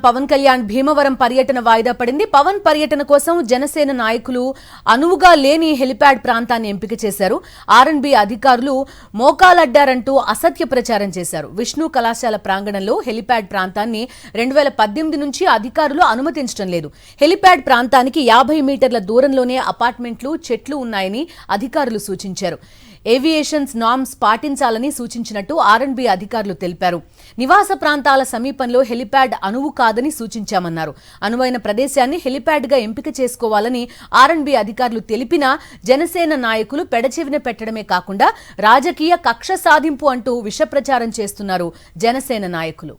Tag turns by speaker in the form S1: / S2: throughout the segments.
S1: పవన్ కళ్యాణ్ భీమవరం పర్యటన వాయిదా పడింది. పవన్ పర్యటన కోసం జనసేన నాయకులు అనువుగా లేని హెలిప్యాడ్ ప్రాంతాన్ని ఎంపిక చేశారు. ఆర్ఎండ్బి అధికారులు మోకాలడ్డారంటూ అసత్య ప్రచారం చేశారు. విష్ణు కళాశాల ప్రాంగణంలో హెలిప్యాడ్ ప్రాంతాన్ని 2018 నుంచి అధికారులు అనుమతించడం లేదు. హెలిప్యాడ్ ప్రాంతానికి 50 మీటర్ల దూరంలోనే అపార్ట్మెంట్లు, చెట్లు ఉన్నాయని అధికారులు సూచించారు. ఏవియేషన్స్ నార్మ్స్ పాటించాలని సూచించినట్టు ఆర్ఎండ్బి అధికారులు తెలిపారు. నివాస ప్రాంతాల సమీపంలో హెలిప్యాడ్ అనువు కాదని సూచించామన్నారు. అనువైన ప్రదేశాన్ని హెలిప్యాడ్ గా ఎంపిక చేసుకోవాలని ఆర్ఎండ్బి అధికారులు తెలిపినా జనసేన నాయకులు పెడచెవిన పెట్టడమే కాకుండా రాజకీయ కక్ష సాధింపు అంటూ విషప్రచారం చేస్తున్నారు జనసేన నాయకులు.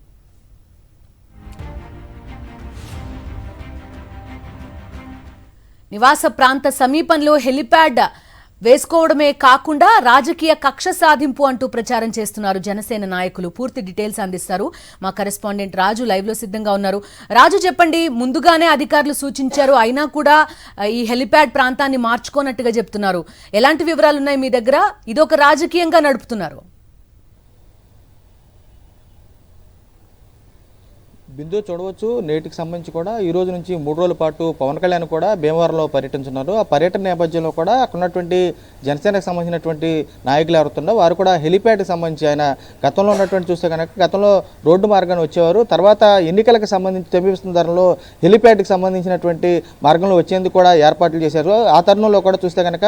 S1: నివాస ప్రాంత సమీపంలో హెలిప్యాడ్ వేసుకోవడమే కాకుండా రాజకీయ కక్ష సాధింపు అంటూ ప్రచారం చేస్తున్నారు జనసేన నాయకులు. పూర్తి డీటెయిల్స్ అందిస్తారు మా కరెస్పాండెంట్ రాజు, లైవ్ లో సిద్ధంగా ఉన్నారు. రాజు, చెప్పండి, ముందుగానే అధికారులు సూచించారు, అయినా కూడా ఈ హెలిప్యాడ్ ప్రాంతాన్ని మార్చుకోనట్టుగా చెప్తున్నారు. ఎలాంటి వివరాలు ఉన్నాయి మీ దగ్గర? ఇదొక రాజకీయంగా నడుపుతున్నారు.
S2: బిందు చూడవచ్చు, నేటికి సంబంధించి కూడా ఈ రోజు నుంచి 3 రోజుల పాటు పవన్ కళ్యాణ్ కూడా భీమవరంలో పర్యటించున్నారు. ఆ పర్యటన నేపథ్యంలో కూడా అక్కడ ఉన్నటువంటి జనసేనకు సంబంధించినటువంటి నాయకులు ఎవరుతుండో వారు కూడా హెలిప్యాడ్కి సంబంధించి ఆయన గతంలో ఉన్నటువంటి చూస్తే కనుక గతంలో రోడ్డు మార్గాన్ని వచ్చేవారు. తర్వాత ఎన్నికలకు సంబంధించి సమీపిస్తున్న ధరలో హెలిప్యాడ్కి సంబంధించినటువంటి మార్గంలో వచ్చేందుకు కూడా ఏర్పాట్లు చేశారు. ఆ తరుణంలో కూడా చూస్తే కనుక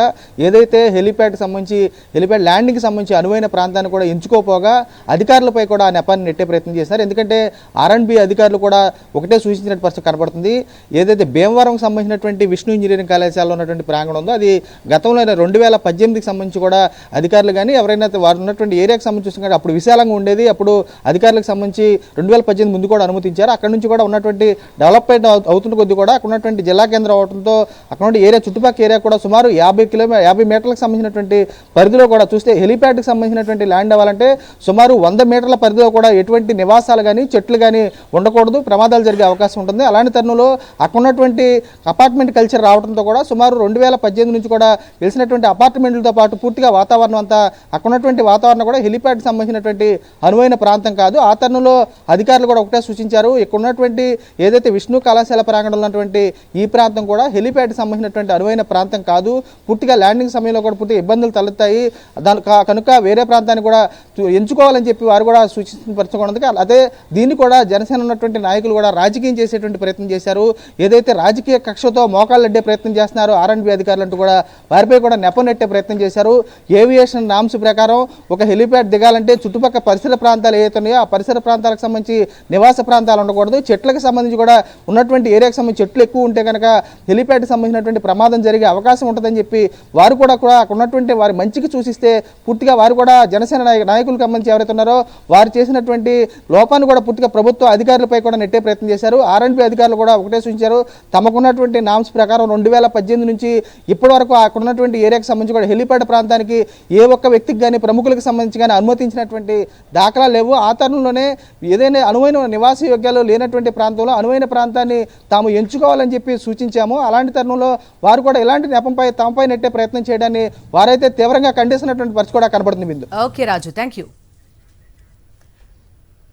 S2: ఏదైతే హెలిప్యాడ్కి సంబంధించి హెలిప్యాడ్ ల్యాండింగ్కి సంబంధించి అనువైన ప్రాంతాన్ని కూడా ఎంచుకోపోగా అధికారులపై కూడా ఆ నెపాన్ని నెట్టే ప్రయత్నం చేశారు. ఎందుకంటే ఆర్ఎండ్బి అధికారులు కూడా ఒకటే సూచించినట్టు పరిస్థితి కనబడుతుంది. ఏదైతే భీమవరంకి సంబంధించినటువంటి విష్ణు ఇంజనీరింగ్ కళాశాలలో ఉన్నటువంటి ప్రాంగణం ఉందో అది గతంలో 2018కి సంబంధించి కూడా అధికారులు కానీ ఎవరైనా వారు ఉన్నటువంటి ఏరియాకి సంబంధించి అప్పుడు విశాలంగా ఉండేది. అప్పుడు అధికారులకు సంబంధించి 2018 ముందు కూడా అనుమతించారు. అక్కడ నుంచి కూడా ఉన్నటువంటి డెవలప్మెంట్ అవుతున్న కొద్ది కూడా అక్కడ ఉన్నటువంటి జిల్లా కేంద్రం అవడంతో అక్కడ ఉన్న ఏరియా చుట్టుపక్కల ఏరియా కూడా సుమారు 50 మీటర్లకు సంబంధించినటువంటి పరిధిలో కూడా చూస్తే హెలిప్యాడ్కి సంబంధించినటువంటి ల్యాండ్ అవ్వాలంటే సుమారు 100 మీటర్ల పరిధిలో కూడా ఎటువంటి నివాసాలు కానీ చెట్లు కానీ ఉండకూడదు, ప్రమాదాలు జరిగే అవకాశం ఉంటుంది. అలాంటి తరుణంలో అక్కడ ఉన్నటువంటి అపార్ట్మెంట్ కల్చర్ రావడంతో కూడా సుమారు 2018 నుంచి కూడా వెలిసినటువంటి అపార్ట్మెంట్లతో పాటు పూర్తిగా వాతావరణం అంతా అక్కడ ఉన్నటువంటి వాతావరణం కూడా హెలిప్యాడ్కి సంబంధించినటువంటి అనువైన ప్రాంతం కాదు. ఆ తరుణంలో అధికారులు కూడా ఒకటే సూచించారు, ఇక్కడ ఉన్నటువంటి ఏదైతే విష్ణు కళాశాల ప్రాంగణంలో ఉన్నటువంటి ఈ ప్రాంతం కూడా హెలిప్యాడ్కి సంబంధించినటువంటి అనువైన ప్రాంతం కాదు. పూర్తిగా ల్యాండింగ్ సమయంలో కూడా పూర్తిగా ఇబ్బందులు తలెత్తాయి. దాని కనుక వేరే ప్రాంతాన్ని కూడా ఎంచుకోవాలని చెప్పి వారు కూడా సూచించబడుతుంది. అదే దీన్ని కూడా జనసేన ఉన్నటువంటి నాయకులు కూడా రాజకీయం చేసేటువంటి ప్రయత్నం చేశారు. ఏదైతే రాజకీయ కక్షతో మోకాళ్ళు అడ్డే ప్రయత్నం చేస్తున్నారో ఆర్ఎండ్బి అధికారులు అంటూ కూడా వారిపై కూడా నెపనెట్టే ప్రయత్నం చేశారు. ఏవియేషన్ నామ్స్ ప్రకారం ఒక హెలిప్యాడ్ దిగాలంటే చుట్టుపక్కల పరిసర ప్రాంతాలు ఏవైతే ఉన్నాయో ఆ పరిసర ప్రాంతాలకు సంబంధించి నివాస ప్రాంతాలు ఉండకూడదు. చెట్లకు సంబంధించి కూడా ఉన్నటువంటి ఏరియాకి సంబంధించి చెట్లు ఎక్కువ ఉంటే కనుక హెలిప్యాడ్కి సంబంధించినటువంటి ప్రమాదం జరిగే అవకాశం ఉంటుందని చెప్పి వారు కూడా అక్కడ ఉన్నటువంటి వారి మంచికి సూచిస్తే పూర్తిగా వారు కూడా జనసేన నాయకులకు సంబంధించి ఎవరైతే ఉన్నారో వారు చేసినటువంటి లోపాన్ని కూడా పూర్తిగా ప్రభుత్వ అధికారులపై కూడా నెట్టే ప్రయత్నం చేశారు. ఆర్ఎండ్బి అధికారులు కూడా ఒకటే సూచించారు, తమకున్నటువంటి నామ్స్ ప్రకారం 2018 నుంచి ఇప్పటి వరకు అక్కడ ఉన్నటువంటి ఏరియాకి సంబంధించి కూడా హెలిప్యాడ్ ప్రాంతానికి ఏ ఒక్క వ్యక్తికి కానీ ప్రముఖులకు సంబంధించి కానీ అనుమతించినటువంటి దాఖలాలు లేవు. ఆ తరుణంలోనే ఏదైనా అనువైన నివాస యోగ్యాలు లేనటువంటి ప్రాంతంలో అనువైన ప్రాంతాన్ని తాము ఎంచుకోవాలని చెప్పి సూచించాము. అలాంటి తరుణంలో వారు కూడా ఇలాంటి నెపంపై తమపై నెట్టే ప్రయత్నం చేయడాన్ని వారైతే తీవ్రంగా ఖండిస్తున్నటువంటి పరిస్థితి కూడా కనబడుతుంది. Bindu.
S1: Okay Raju, thank you.